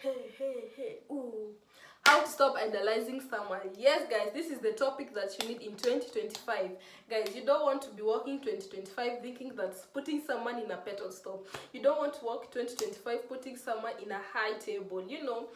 Hey, ooh. How to stop idolizing someone. Yes, guys, this is the topic that you need in 2025. Guys, you don't want to be walking 2025 thinking that's putting someone in a pedestal. You don't want to walk 2025 putting someone in a high table. You know,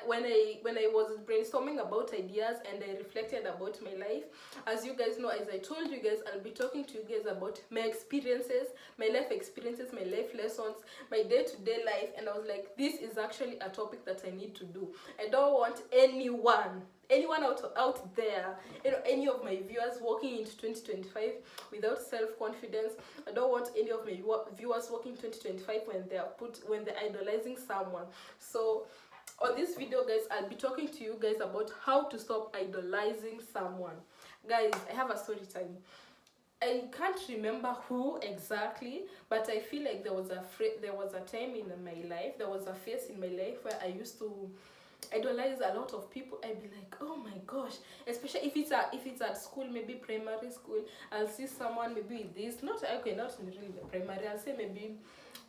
when I was brainstorming about ideas and I reflected about my life, as you guys know, as I told you guys, I'll be talking to you guys about my experiences, my life experiences, my life lessons, my day-to-day life, and I was like, this is actually a topic that I need to do. I don't want anyone out there, you know, any of my viewers walking into 2025 without self-confidence. I don't want any of my viewers walking 2025 when they're idolizing someone. So on this video, guys, I'll be talking to you guys about how to stop idolizing someone. Guys, I have a story time. I can't remember who exactly, but I feel like there was a time in my life, there was a phase in my life where I used to idolize a lot of people. I'd be like, oh my gosh, especially if it's at school, maybe primary school. I'll see someone maybe with this, not really the primary, I'll say maybe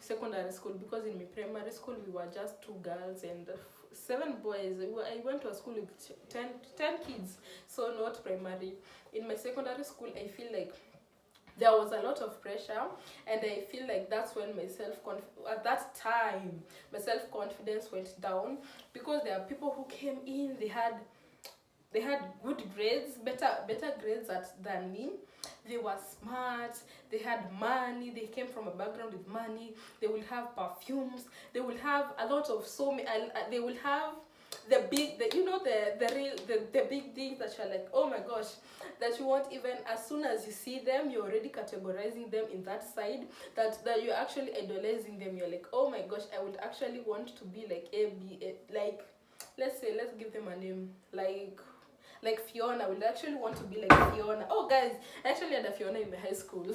secondary school, because in my primary school we were just 2 girls and 7 boys. I went to a school with 10 kids, so not primary. In my secondary school, I feel like there was a lot of pressure, and I feel like that's when at that time my self-confidence went down, because there are people who came in, they had good grades, better grades than me. They were smart, they had money, they came from a background with money, they will have perfumes, they will have a lot of they will have the big, the big things that you're like, oh my gosh, that you want, even as soon as you see them, you're already categorizing them in that side, that you're actually idolizing them. You're like, oh my gosh, I would actually want to be like like, let's give them a name, like Fiona. I would actually want to be like Fiona. Oh guys, I actually had a Fiona in my high school.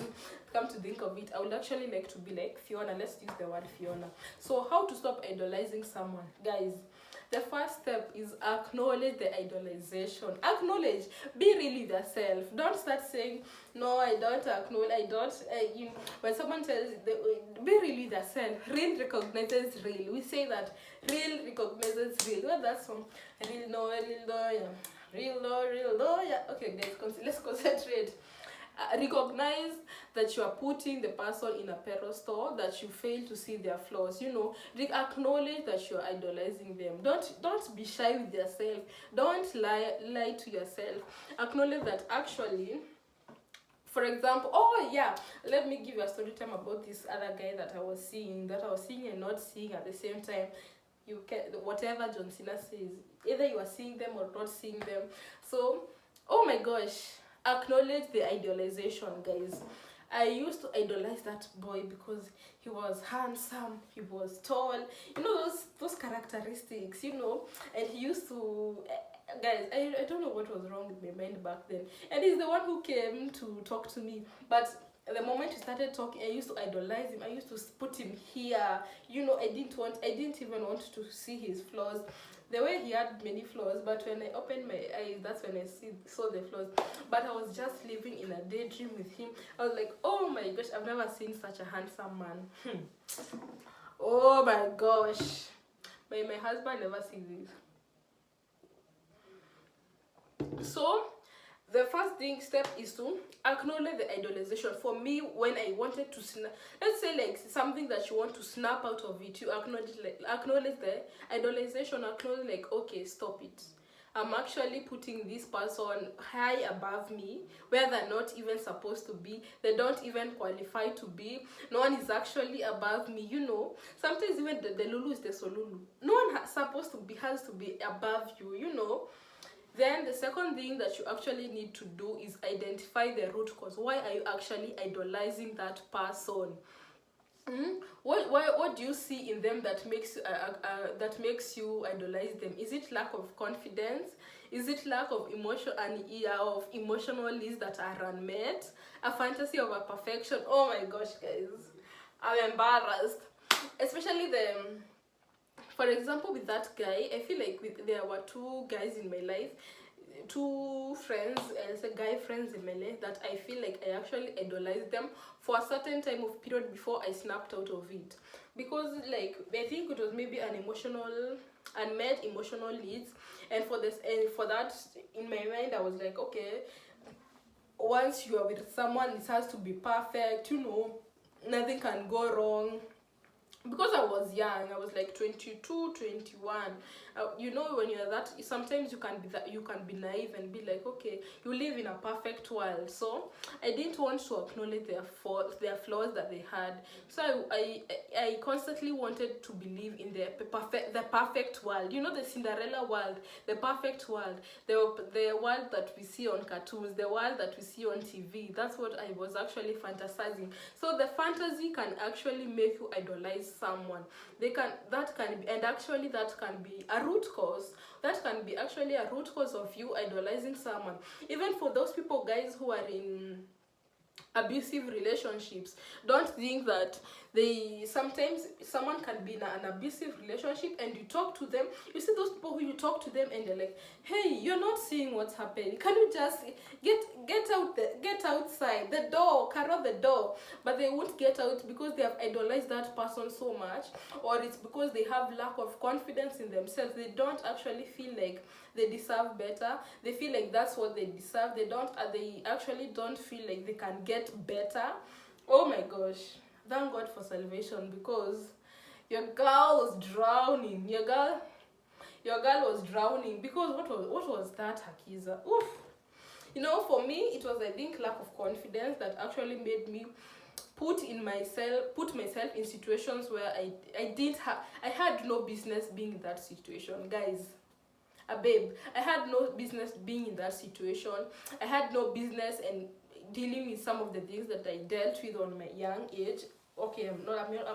Come to think of it, I would actually like to be like Fiona. Let's use the word Fiona. So how to stop idolizing someone, guys? The first step is acknowledge the idolization. Acknowledge. Be real with yourself. Don't start saying, no, I don't acknowledge, I don't. When someone tells you, be real with yourself. Real recognizes real. We say that real recognizes real. Well, that's from real no, yeah. Real no, yeah. Okay, guys, let's concentrate. Recognize that you are putting the person in a pedestal, that you fail to see their flaws. You know, acknowledge that you are idolizing them. Don't be shy with yourself. Don't lie to yourself. Acknowledge that actually, for example, oh yeah, let me give you a story time about this other guy that I was seeing and not seeing at the same time. You can, whatever John Cena says, either you are seeing them or not seeing them. So, oh my gosh, acknowledge the idolization, guys. I used to idolize that boy because he was handsome, he was tall, you know, those characteristics, you know. And he used to, guys, I don't know what was wrong with my mind back then, and he's the one who came to talk to me. But the moment we started talking, I used to idolize him. I used to put him here, you know. I didn't even want to see his flaws, the way he had many flaws. But when I opened my eyes, that's when I saw the flaws. But I was just living in a daydream with him. I was like, oh my gosh, I've never seen such a handsome man. Oh my gosh, my husband never sees this. So the first step is to acknowledge the idolization. For me, when I wanted to let's say like something that you want to snap out of it, you acknowledge the idolization. Acknowledge like, okay, stop it. I'm actually putting this person high above me, where they're not even supposed to be. They don't even qualify to be. No one is actually above me, you know. Sometimes even the Lulu is the Solulu. No one has to be above you, you know. Then the second thing that you actually need to do is identify the root cause. Why are you actually idolizing that person? What do you see in them that makes you idolize them? Is it lack of confidence? Is it lack of emotion and of emotional needs that are unmet? A fantasy of a perfection? Oh my gosh, guys, I'm embarrassed. Especially for example, with that guy, I feel like there were 2 guys in my life, 2 friends, as a guy friends in my life, that I feel like I actually idolized them for a certain time of period before I snapped out of it. Because like, I think it was maybe an emotional unmet emotional needs. And for that, in my mind, I was like, okay, once you are with someone, it has to be perfect, nothing can go wrong. Because I was young, I was like 22, 21. When you're that, sometimes you can be naive and be like, okay, you live in a perfect world. So I didn't want to acknowledge their faults, their flaws that they had. So I constantly wanted to believe in the perfect world. The Cinderella world, the perfect world, the world that we see on cartoons, the world that we see on TV. That's what I was actually fantasizing. So the fantasy can actually make you idolize someone. That can be a root cause. That can be actually a root cause of you idolizing someone. Even for those people, guys, who are in abusive relationships, don't think that sometimes someone can be in an abusive relationship and you talk to them. You see those people who you talk to them and they're like, hey, you're not seeing what's happening, can you just get outside the door, carry the door? But they won't get out because they have idolized that person so much, or it's because they have lack of confidence in themselves. They don't actually feel like they deserve better. They feel like that's what they deserve. They actually don't feel like they can get better. Oh my gosh, thank God for salvation, because your girl was drowning. Your girl was drowning. Because what was that, Hakiza? Oof. For me, it was, I think, lack of confidence that actually made me put myself in situations where I had no business being in that situation, guys. Babe, I had no business being in that situation. I had no business and dealing with some of the things that I dealt with on my young age. Okay, I'm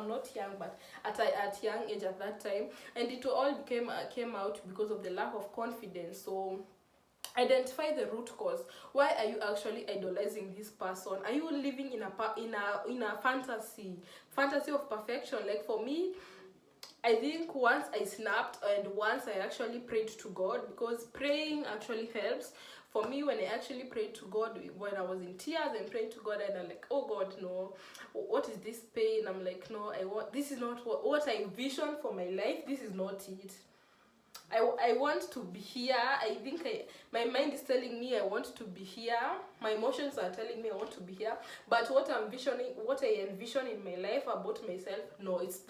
not young, but at young age at that time, and it all came out because of the lack of confidence. So identify the root cause. Why are you actually idolizing this person? Are you living in a fantasy of perfection? Like for me, I think once I snapped and once I actually prayed to God, because praying actually helps. For me, when I actually prayed to God, when I was in tears and prayed to God, and I'm like, oh God, no, what is this pain? I'm like, no, this is not what I envisioned for my life. This is not it. I want to be here. I think my mind is telling me I want to be here. My emotions are telling me I want to be here. But what I envision in my life about myself, no, it's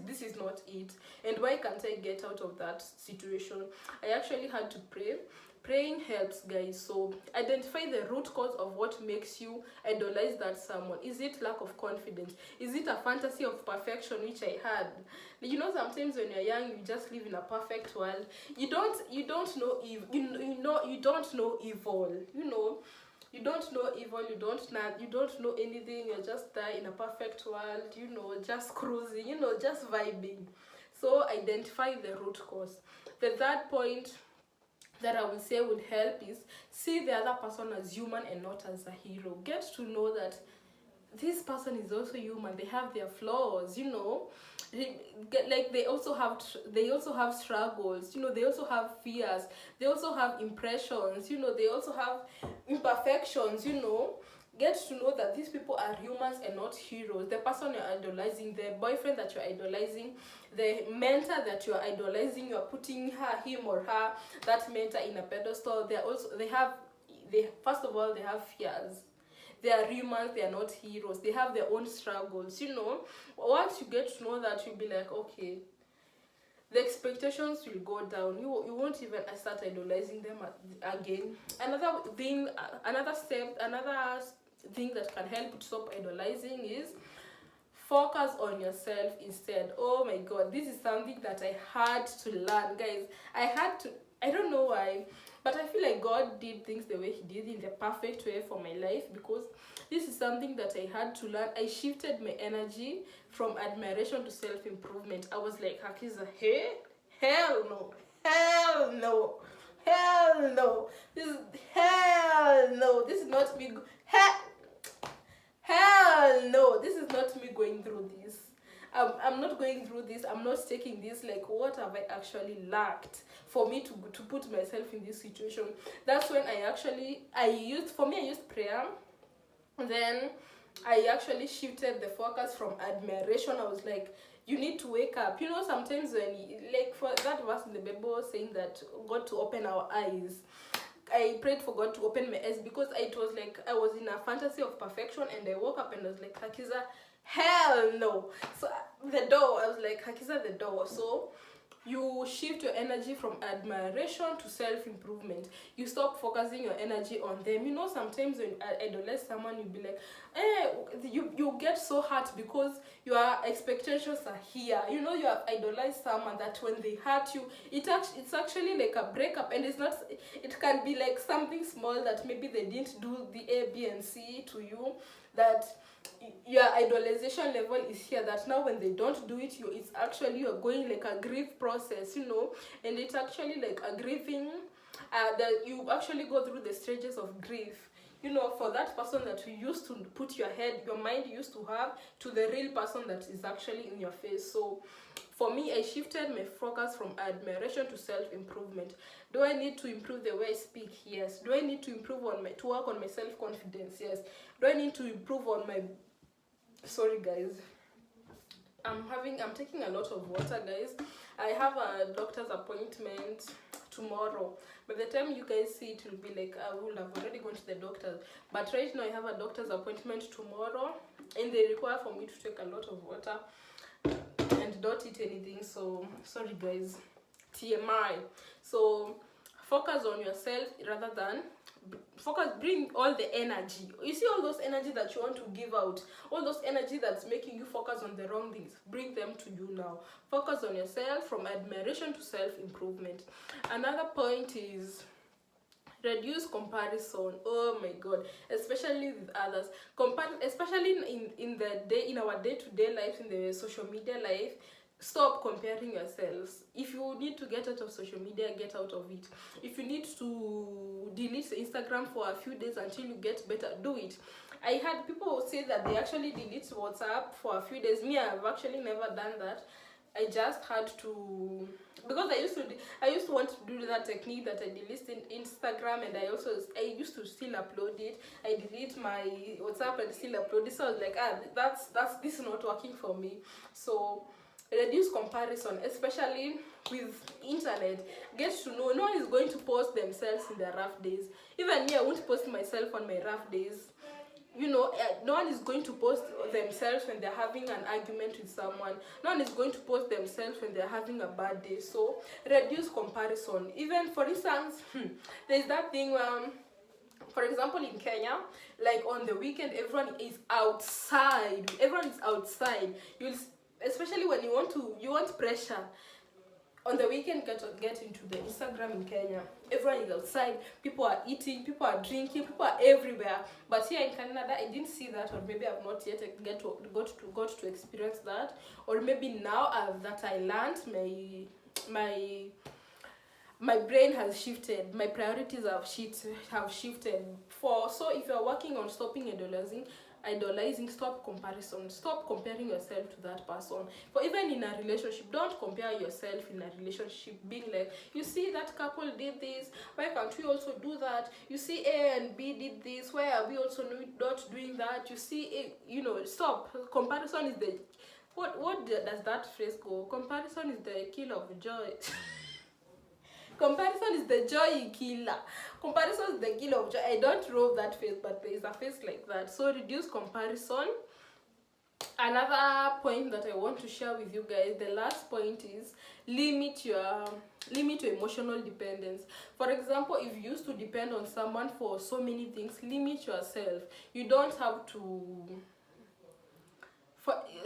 this is not it. And why can't I get out of that situation? I actually had to pray. Praying helps, guys. So identify the root cause of what makes you idolize that someone. Is it lack of confidence? Is it a fantasy of perfection, which I had? Sometimes when you're young, you just live in a perfect world. You don't know evil. You don't know evil. You don't know evil. You don't know anything. You're just there in a perfect world. Just cruising. Just vibing. So identify the root cause. The third point that I would say would help is see the other person as human and not as a hero. Get to know that this person is also human. They have their flaws, like they also have struggles, they also have fears, they also have impressions, they also have imperfections. Get to know that these people are humans and not heroes. The person you're idolizing, the boyfriend that you're idolizing, the mentor that you're idolizing, you're putting him or her, that mentor, in a pedestal. First of all, they have fears. They are humans, they are not heroes. They have their own struggles. Once you get to know that, you'll be like, okay, the expectations will go down. You won't even start idolizing them again. Another thing that can help to stop idolizing is focus on yourself instead. Oh my God, this is something that I had to learn, guys. I don't know why, but I feel like God did things the way He did, in the perfect way for my life, because this is something that I had to learn. I shifted my energy from admiration to self-improvement. I was like, Hakiza, hey, hell no, hell no, hell no, this is not me. Hell no, this is not me going through this. I'm not going through this. I'm not taking this. Like, what have I actually lacked for me to put myself in this situation? That's when I used prayer. Then I actually shifted the focus from admiration. I was like, you need to wake up. You know, sometimes when like for that verse in the Bible saying that God to open our eyes, I prayed for God to open my eyes, because it was like I was in a fantasy of perfection, and I woke up and I was like, Hakiza, hell no. So the door, I was like, Hakiza, the door. So you shift your energy from admiration to self-improvement. You stop focusing your energy on them. You know, sometimes when I idolize someone, you'll be like, you get so hurt because your expectations are here. You know, you have idolized someone that when they hurt you, it's actually like a breakup, and it's not, it can be like something small that maybe they didn't do the A, B, and C to you, that your idolization level is here, that now when they don't do it, it's actually you're going like a grief process, you know, and it's actually like a grieving, that you actually go through the stages of grief, you know, for that person that you used to put your mind used to have, to the real person that is actually in your face. So for me, I shifted my focus from admiration to self-improvement. Do I need to improve the way I speak? Yes. Do I need to improve to work on my self-confidence? Yes. Do I need to improve on my, sorry guys, I'm taking a lot of water, guys. I have a doctor's appointment tomorrow. By the time you guys see it, will be like I will have already gone to the doctor. But right now I have a doctor's appointment tomorrow, and they require for me to take a lot of water and don't eat anything. So sorry guys, TMI. So focus on yourself rather than bring all the energy. You see all those energy that you want to give out, all those energy that's making you focus on the wrong things, bring them to you now. Focus on yourself, from admiration to self-improvement. Another point is reduce comparison. Oh my god, especially with others. Especially in our day-to-day life, in the social media life. Stop comparing yourselves. If you need to get out of social media, get out of it. If you need to delete Instagram for a few days until you get better, do it. I had people say that they actually delete WhatsApp for a few days. Me, I've actually never done that. I just had to, because I used to want to do that technique that I delete in Instagram, and I used to still upload it. I delete my WhatsApp and still upload it. So I was like, this is not working for me. So reduce comparison, especially with internet. Get to know, no one is going to post themselves in their rough days. Even me, I won't post myself on my rough days. You know, no one is going to post themselves when they're having an argument with someone. No one is going to post themselves when they're having a bad day. So reduce comparison. Even, for instance, there's that thing where, for example, in Kenya, like on the weekend, everyone is outside. Especially when you want pressure. On the weekend, get into the Instagram in Kenya. Everyone is outside. People are eating. People are drinking. People are everywhere. But here in Canada, I didn't see that, or maybe I've not yet got to experience that, or maybe now that I learned, my brain has shifted. My priorities have shifted. So if you're working on stopping idolizing, stop comparison. Stop comparing yourself to that person. For even in a relationship, don't compare yourself in a relationship, being like, you see that couple did this, why can't we also do that? You see A and B did this, why are we also not doing that? You see stop. Comparison is the what does that phrase go? Comparison is the killer of joy. Comparison is the joy killer. Comparison is the killer of joy. I don't love that face, but there is a face like that. So reduce comparison. Another point that I want to share with you guys, the last point, is limit your emotional dependence. For example, if you used to depend on someone for so many things, limit yourself. You don't have to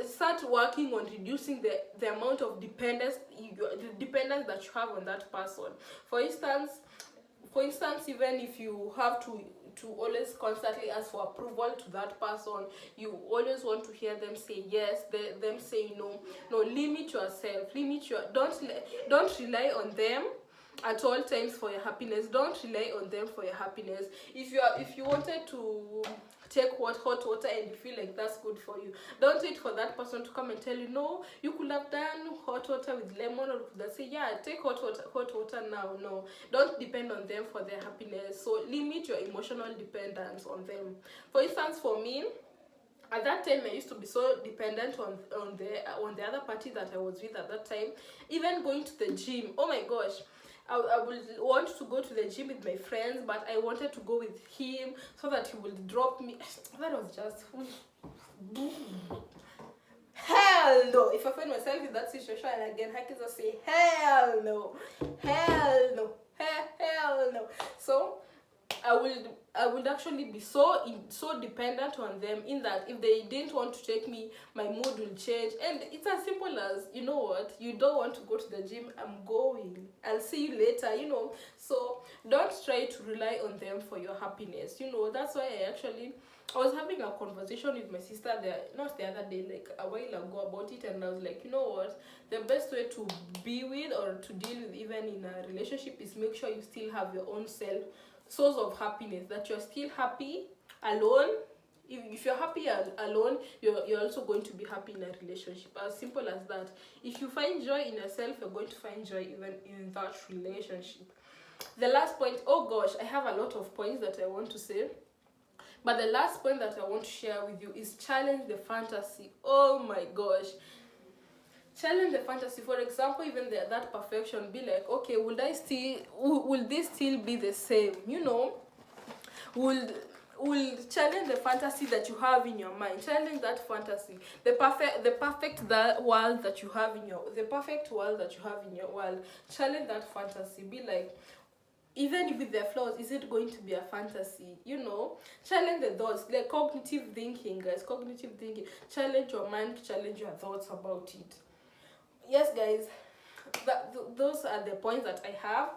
start working on reducing the amount of dependence that you have on that person. For instance, even if you have to always constantly ask for approval to that person, you always want to hear them say yes, them say no. Limit yourself. Don't rely on them at all times for your happiness. Don't rely on them for your happiness. If you wanted to take hot water and you feel like that's good for you, don't wait for that person to come and tell you, no, you could have done hot water with lemon, or they say, yeah, take hot water now. No, don't depend on them for their happiness. So limit your emotional dependence on them. For instance, for me, At that time I used to be so dependent on the other party that I was with at that time. Even going to the gym, oh my gosh, I would want to go to the gym with my friends, but I wanted to go with him so that he would drop me. That was just hell no. If I find myself in that situation again, I can just say hell no, hell no, hell no. So I would actually be so dependent on them, in that if they didn't want to take me, my mood will change. And it's as simple as, you know what, you don't want to go to the gym, I'm going, I'll see you later, so don't try to rely on them for your happiness. That's why I was having a conversation with my sister there, not the other day, like a while ago, about it, and I was like, you know what, the best way to be with or to deal with, even in a relationship, is make sure you still have your own source of happiness, that you're still happy alone. If you're happy alone, you're also going to be happy in a relationship. As simple as that. If you find joy in yourself, you're going to find joy even in that relationship. The last point, oh gosh, I have a lot of points that I want to say, but the last point that I want to share with you is challenge the fantasy. Oh my gosh, challenge the fantasy. For example, even that perfection, be like, okay, will this still be the same? Will challenge the fantasy that you have in your mind. Challenge that fantasy, the world that you have in your the perfect world that you have in your world. Challenge that fantasy. Be like, even with their flaws, is it going to be a fantasy? Challenge the thoughts, like cognitive thinking, guys. Cognitive thinking. Challenge your mind, challenge your thoughts about it. Yes, guys, those are the points that I have.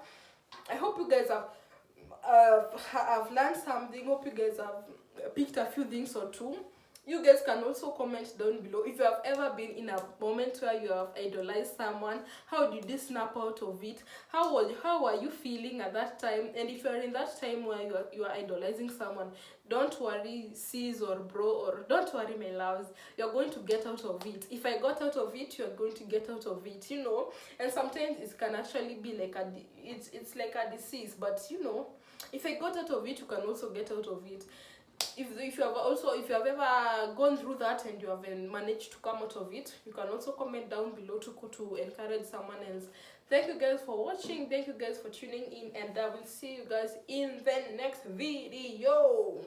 I hope you guys have learned something. Hope you guys have picked a few things or two. You guys can also comment down below if you have ever been in a moment where you have idolized someone. How did you snap out of it? How are you feeling at that time? And if you are in that time where you are idolizing someone, don't worry, sis or bro, or don't worry, my loves, you're going to get out of it. If I got out of it, you're going to get out of it. And sometimes it can actually be like it's like a disease, but if I got out of it, you can also get out of it. If you have ever gone through that and you haven't managed to come out of it, you can also comment down below to encourage someone else. Thank you guys for watching. Thank you guys for tuning in, and I will see you guys in the next video.